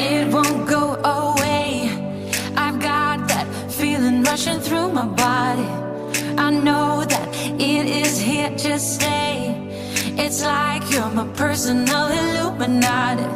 It won't go away. I've got that feeling rushing through my body. I know that it is here to stay. It's like you're my personal Illuminati.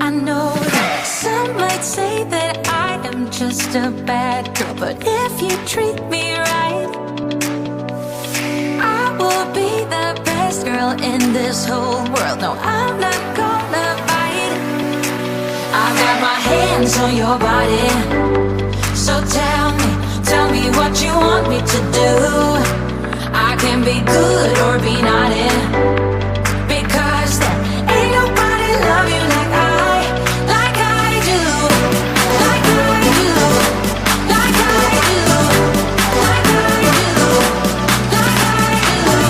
I know that some might say that I am just a bad girl, but if you treat me right, I will be the best girl in this whole world. No, I'm not gonna bite. I've got my hands on your body, so tell me what you want me to do. I can be good or be naughty, because there ain't nobody love you like I do, like I do, like I do, like I do, like I do,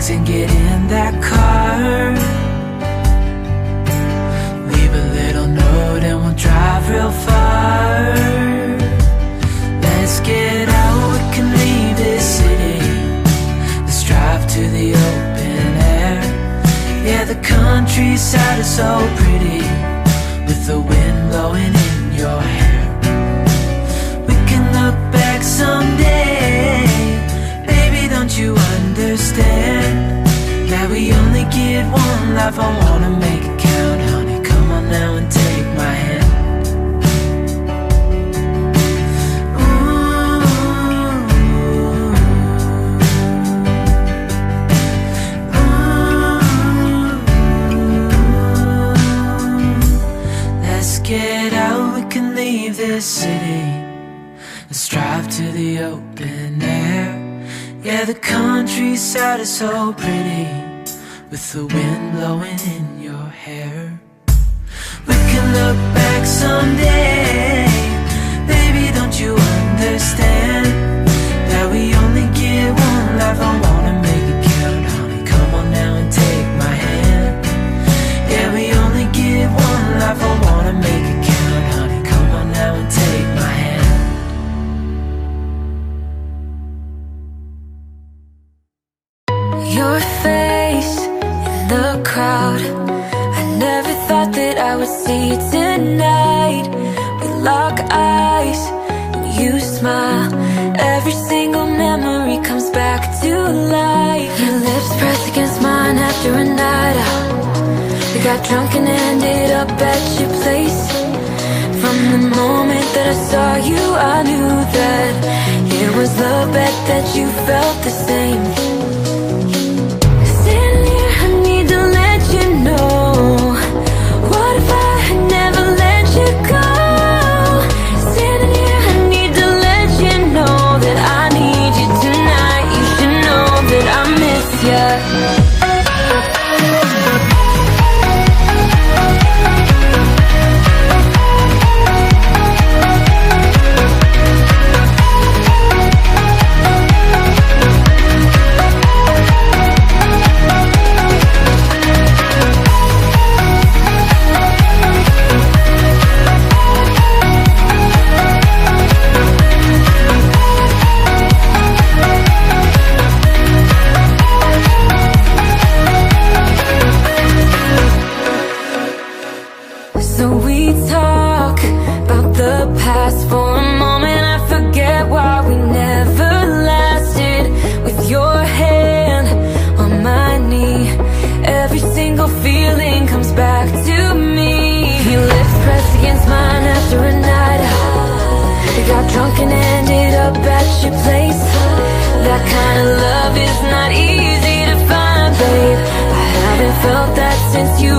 and get in that car. Leave a little note and we'll drive real far. Let's get out, we can leave this city. Let's drive to countryside is so pretty, with the wind blowing in your hair. We can look back someday, baby, don't you understand that we only get one life? I wanna make it count, honey, come on now and take my hand. Get out, we can leave this city. Let's drive to the open air. Yeah, the countryside is so pretty, with the wind blowing in your hair. We can look back someday, baby, don't you understand that we only get one life? I wanna make it count, honey, come on now and take my hand. Yeah, we only get one life, I wanna make it count, honey, come on now and take my hand. Your face in the crowd, I never thought that I would see you tonight. We lock eyes and you smile, every single memory comes back to life. Your lips press against mine after a night out. We got drunk and ended up at your place. From the moment that I saw you, I knew that it was love, bet that you felt the same. Standing here, I need to let you know, what if I had never let you go? Standing here, I need to let you know that I need you tonight. You should know that I miss you. So we talk about the past for a moment. I forget why we never lasted. With your hand on my knee, every single feeling comes back to me. Your lips pressed against mine after a night out. We got drunk and ended up at your place. That kind of love is not easy to find, babe. I haven't felt that since you